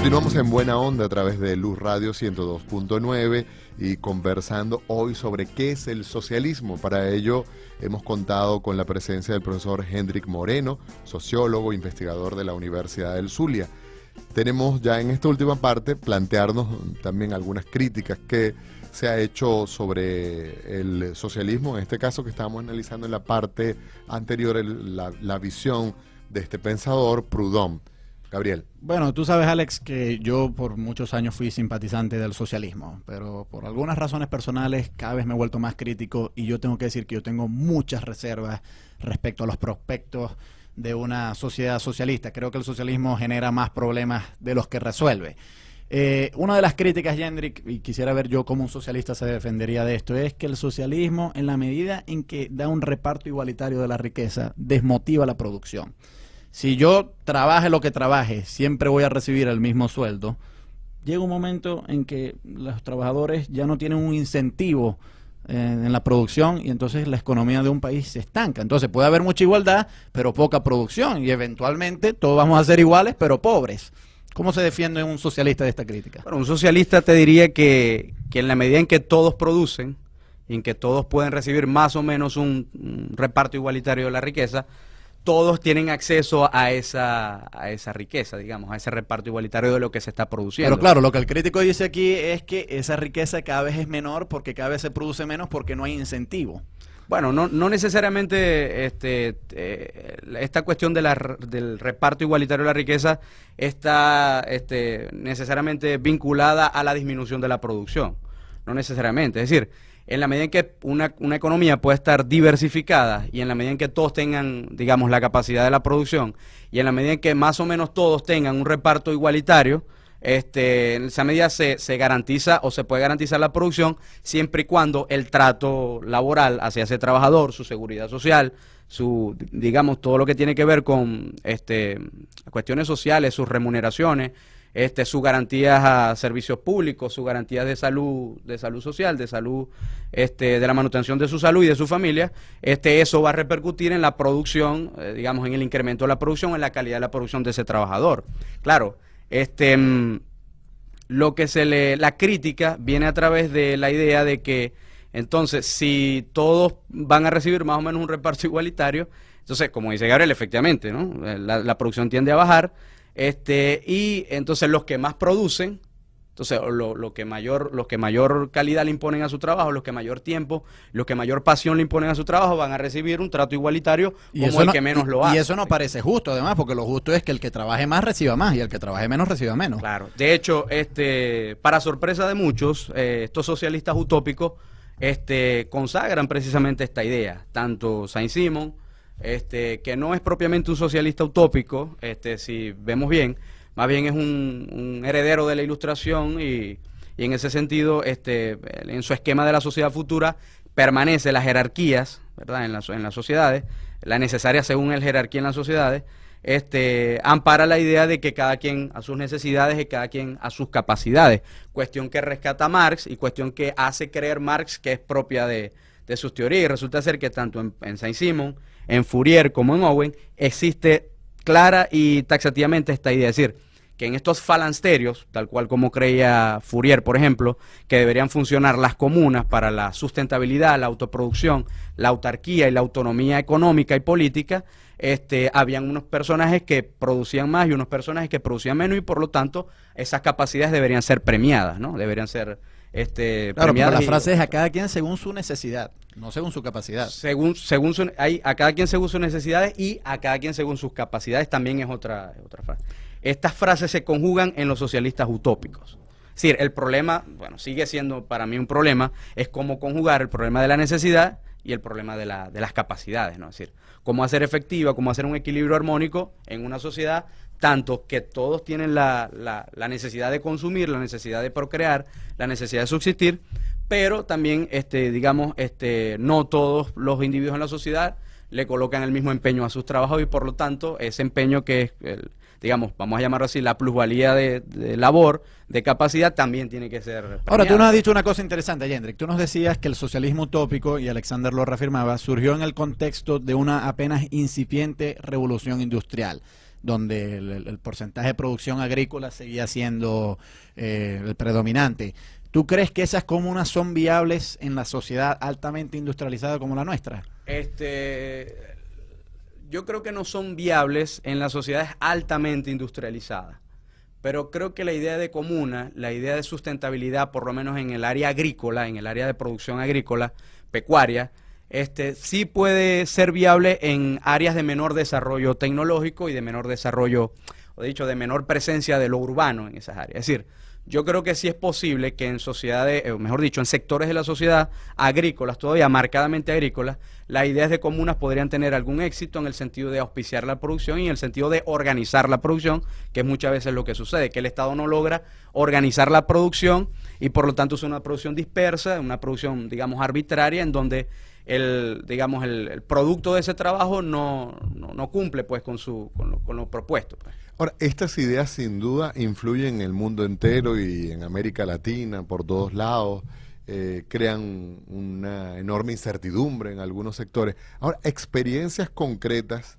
Continuamos en Buena Onda a través de Luz Radio 102.9 y conversando hoy sobre qué es el socialismo. Para ello hemos contado con la presencia del profesor Hendrik Moreno, sociólogo, investigador de la Universidad del Zulia. Tenemos ya en esta última parte plantearnos también algunas críticas que se ha hecho sobre el socialismo, en este caso que estábamos analizando en la parte anterior, la visión de este pensador, Proudhon. Gabriel. Bueno, tú sabes, Alex, que yo por muchos años fui simpatizante del socialismo, pero por algunas razones personales cada vez me he vuelto más crítico y yo tengo que decir que yo tengo muchas reservas respecto a los prospectos de una sociedad socialista. Creo que el socialismo genera más problemas de los que resuelve. Una de las críticas, Hendrik, y quisiera ver yo cómo un socialista se defendería de esto, es que el socialismo, en la medida en que da un reparto igualitario de la riqueza, desmotiva la producción. Si yo trabaje lo que trabaje, siempre voy a recibir el mismo sueldo. Llega un momento en que los trabajadores ya no tienen un incentivo en la producción y entonces la economía de un país se estanca. Entonces puede haber mucha igualdad, pero poca producción y eventualmente todos vamos a ser iguales, pero pobres. ¿Cómo se defiende un socialista de esta crítica? Bueno, un socialista te diría que en la medida en que todos producen y en que todos pueden recibir más o menos un reparto igualitario de la riqueza, todos tienen acceso a esa riqueza, digamos, a ese reparto igualitario de lo que se está produciendo. Pero claro, lo que el crítico dice aquí es que esa riqueza cada vez es menor porque cada vez se produce menos porque no hay incentivo. Bueno, no necesariamente esta cuestión del reparto igualitario de la riqueza está necesariamente vinculada a la disminución de la producción. No necesariamente, es decir, en la medida en que una economía puede estar diversificada y en la medida en que todos tengan, digamos, la capacidad de la producción y en la medida en que más o menos todos tengan un reparto igualitario, en esa medida se garantiza o se puede garantizar la producción siempre y cuando el trato laboral hacia ese trabajador, su seguridad social, digamos, todo lo que tiene que ver con cuestiones sociales, sus remuneraciones, sus garantías a servicios públicos, sus garantías de salud social, de salud, de la manutención de su salud y de su familia, eso va a repercutir en la producción, digamos, en el incremento de la producción, en la calidad de la producción de ese trabajador. Claro, la crítica viene a través de la idea de que, entonces, si todos van a recibir más o menos un reparto igualitario, entonces, como dice Gabriel, efectivamente, ¿no? La producción tiende a bajar. Y entonces los que más producen, entonces los que mayor calidad le imponen a su trabajo, los que mayor tiempo, los que mayor pasión le imponen a su trabajo, van a recibir un trato igualitario como el que menos lo hace. Y eso no parece justo, además, porque lo justo es que el que trabaje más reciba más y el que trabaje menos reciba menos. Claro. De hecho, para sorpresa de muchos, estos socialistas utópicos consagran precisamente esta idea, tanto Saint-Simon, que no es propiamente un socialista utópico, si vemos bien, más bien es un heredero de la Ilustración y en ese sentido, en su esquema de la sociedad futura, permanece las jerarquías, ¿verdad? En las sociedades, la necesaria según el jerarquía en las sociedades, ampara la idea de que cada quien a sus necesidades y cada quien a sus capacidades, cuestión que rescata Marx y cuestión que hace creer Marx que es propia de sus teorías, y resulta ser que tanto en Saint-Simon, en Fourier como en Owen, existe clara y taxativamente esta idea, es decir, que en estos falansterios, tal cual como creía Fourier, por ejemplo, que deberían funcionar las comunas para la sustentabilidad, la autoproducción, la autarquía y la autonomía económica y política, habían unos personajes que producían más y unos personajes que producían menos y por lo tanto esas capacidades deberían ser premiadas, ¿no? Deberían ser claro, pero la frase es a cada quien según su necesidad, no según su capacidad. A cada quien según sus necesidades y a cada quien según sus capacidades también es otra frase. Estas frases se conjugan en los socialistas utópicos. Es decir, el problema, bueno, sigue siendo para mí un problema, es cómo conjugar el problema de la necesidad y el problema de las capacidades, ¿no? Es decir, cómo hacer efectiva, cómo hacer un equilibrio armónico en una sociedad, tanto que todos tienen la necesidad de consumir, la necesidad de procrear, la necesidad de subsistir, pero también, digamos, no todos los individuos en la sociedad le colocan el mismo empeño a sus trabajos y por lo tanto ese empeño que es, digamos, vamos a llamarlo así, la plusvalía de labor, de capacidad, también tiene que ser premiada. Ahora, tú nos has dicho una cosa interesante, Hendrik. Tú nos decías que el socialismo utópico, y Alexander lo reafirmaba, surgió en el contexto de una apenas incipiente revolución industrial. donde el porcentaje de producción agrícola seguía siendo el predominante. ¿Tú crees que esas comunas son viables en la sociedad altamente industrializada como la nuestra? Yo creo que no son viables en las sociedades altamente industrializadas, pero creo que la idea de comuna, la idea de sustentabilidad, por lo menos en el área agrícola, en el área de producción agrícola, pecuaria, sí puede ser viable en áreas de menor desarrollo tecnológico y de menor desarrollo, o dicho, de menor presencia de lo urbano en esas áreas. Es decir, yo creo que sí es posible que en sociedades, o mejor dicho, en sectores de la sociedad agrícolas, todavía marcadamente agrícolas, las ideas de comunas podrían tener algún éxito en el sentido de auspiciar la producción y en el sentido de organizar la producción, que es muchas veces lo que sucede, que el Estado no logra organizar la producción y por lo tanto es una producción dispersa, una producción, digamos, arbitraria, en donde el producto de ese trabajo no cumple pues con lo propuesto, pues. Ahora, estas ideas sin duda influyen en el mundo entero y en América Latina, por todos lados, crean una enorme incertidumbre en algunos sectores. Ahora, las experiencias concretas,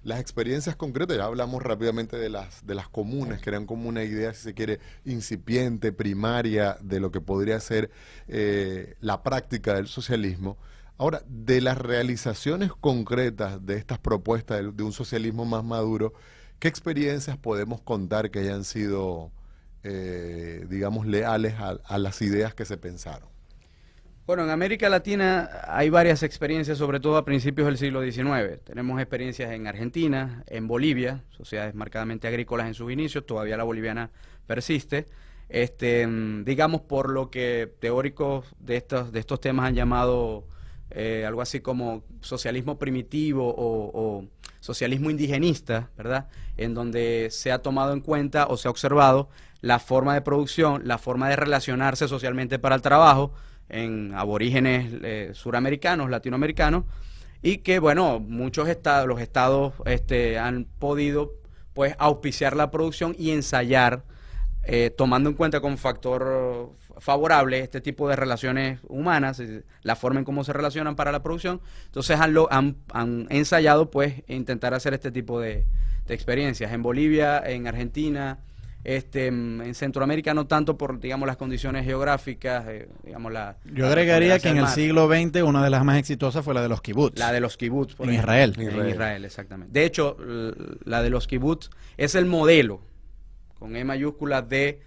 ya hablamos rápidamente de las comunas, que eran como una idea, si se quiere, incipiente, primaria, de lo que podría ser la práctica del socialismo. Ahora, de las realizaciones concretas de estas propuestas de un socialismo más maduro, ¿qué experiencias podemos contar que hayan sido, digamos, leales a las ideas que se pensaron? Bueno, en América Latina hay varias experiencias, sobre todo a principios del siglo XIX. Tenemos experiencias en Argentina, en Bolivia, sociedades marcadamente agrícolas en sus inicios, todavía la boliviana persiste. Digamos, por lo que teóricos de estos temas han llamado algo así como socialismo primitivo o socialismo indigenista, ¿verdad? En donde se ha tomado en cuenta o se ha observado la forma de producción, la forma de relacionarse socialmente para el trabajo en aborígenes suramericanos, latinoamericanos, y que, bueno, los estados han podido, pues, auspiciar la producción y ensayar, tomando en cuenta como factor favorable este tipo de relaciones humanas, la forma en cómo se relacionan para la producción. Entonces han ensayado, pues, intentar hacer este tipo de experiencias en Bolivia, en Argentina, en Centroamérica no tanto por, digamos, las condiciones geográficas, digamos, yo agregaría que en el siglo XX una de las más exitosas fue la de los kibbutz. La de los kibbutz, por ejemplo. En Israel, exactamente. De hecho, la de los kibbutz es el modelo, con E mayúscula, de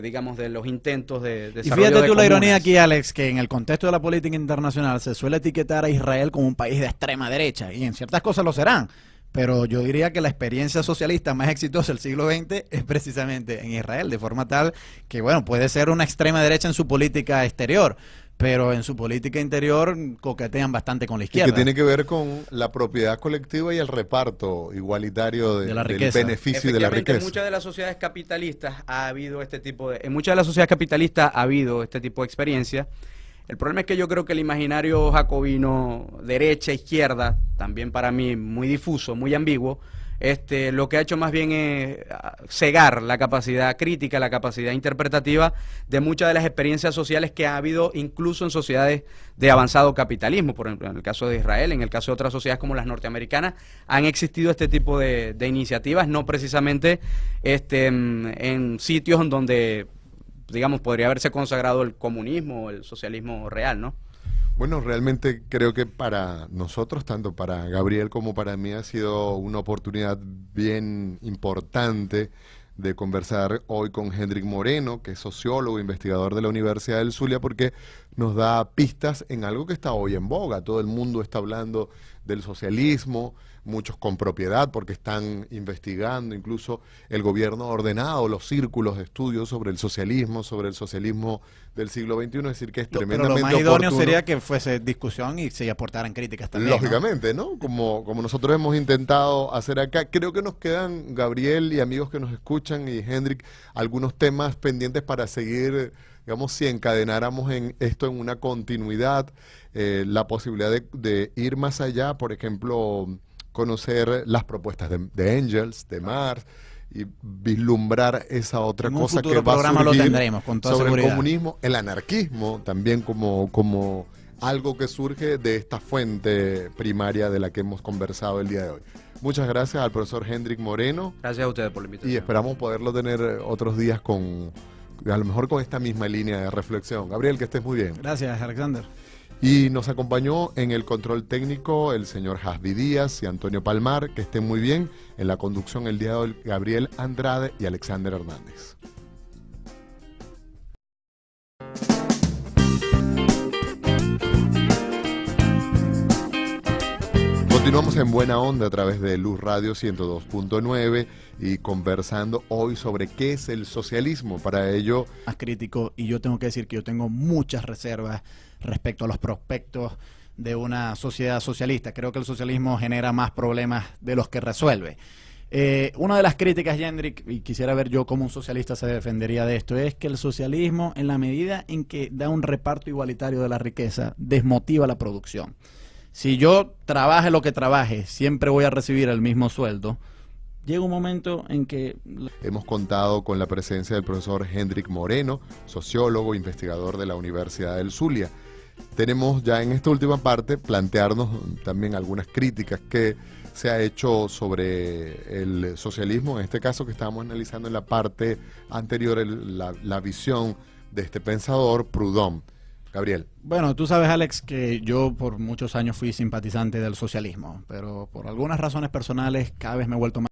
digamos, de los intentos de desarrollo. Y fíjate tú la ironía comunas. aquí, Alex, que en el contexto de la política internacional se suele etiquetar a Israel como un país de extrema derecha, y en ciertas cosas lo serán, pero yo diría que la experiencia socialista más exitosa del siglo XX es precisamente en Israel, de forma tal que, bueno, puede ser una extrema derecha en su política exterior, pero en su política interior coquetean bastante con la izquierda. Y que tiene que ver con la propiedad colectiva y el reparto igualitario de la del riqueza. beneficio y de la riqueza. En muchas de las sociedades capitalistas ha habido este tipo de experiencia. El problema es que yo creo que el imaginario jacobino, derecha, izquierda, también para mí muy difuso, muy ambiguo, lo que ha hecho más bien es cegar la capacidad crítica, la capacidad interpretativa de muchas de las experiencias sociales que ha habido incluso en sociedades de avanzado capitalismo. Por ejemplo, en el caso de Israel, en el caso de otras sociedades como las norteamericanas, han existido este tipo de iniciativas, no precisamente en sitios en donde, digamos, podría haberse consagrado el comunismo o el socialismo real, ¿no? Bueno, realmente creo que para nosotros, tanto para Gabriel como para mí, ha sido una oportunidad bien importante de conversar hoy con Hendrik Moreno, que es sociólogo, investigador de la Universidad del Zulia, porque nos da pistas en algo que está hoy en boga. Todo el mundo está hablando del socialismo, muchos con propiedad porque están investigando, incluso el gobierno ha ordenado los círculos de estudio sobre el socialismo del siglo XXI, es decir, que es tremendamente oportuno. Pero lo más idóneo oportuno. Sería que fuese discusión y se aportaran críticas también. Lógicamente, ¿no? Como nosotros hemos intentado hacer acá. Creo que nos quedan, Gabriel y amigos que nos escuchan, y Hendrik, algunos temas pendientes para seguir, digamos, si encadenáramos en esto en una continuidad, la posibilidad de ir más allá, por ejemplo, conocer las propuestas de Engels, de Marx, y vislumbrar esa otra cosa que va a surgir lo tendremos, con toda sobre seguridad. el comunismo, el anarquismo, también como algo que surge de esta fuente primaria de la que hemos conversado el día de hoy. Muchas gracias al profesor Hendrik Moreno. Gracias a ustedes por la invitación. Y esperamos poderlo tener otros días a lo mejor con esta misma línea de reflexión. Gabriel, que estés muy bien. Gracias, Alexander. Y nos acompañó en el control técnico el señor Jasby Díaz y Antonio Palmar, que estén muy bien. En la conducción el día de hoy, Gabriel Andrade y Alexander Hernández. Continuamos en Buena Onda a través de Luz Radio 102.9 y conversando hoy sobre qué es el socialismo. Para ello, Más crítico, y yo tengo que decir que yo tengo muchas reservas respecto a los prospectos de una sociedad socialista. Creo que el socialismo genera más problemas de los que resuelve. Una de las críticas, Hendrik, y quisiera ver yo cómo un socialista se defendería de esto, es que el socialismo, en la medida en que da un reparto igualitario de la riqueza, desmotiva la producción. Si yo trabaje lo que trabaje, siempre voy a recibir el mismo sueldo. Llega un momento en que... hemos contado con la presencia del profesor Hendrik Moreno, sociólogo, investigador de la Universidad del Zulia. Tenemos ya en esta última parte plantearnos también algunas críticas que se ha hecho sobre el socialismo, en este caso que estábamos analizando en la parte anterior, la visión de este pensador Proudhon. Gabriel. Bueno, tú sabes, Alex, que yo por muchos años fui simpatizante del socialismo, pero por algunas razones personales cada vez me he vuelto más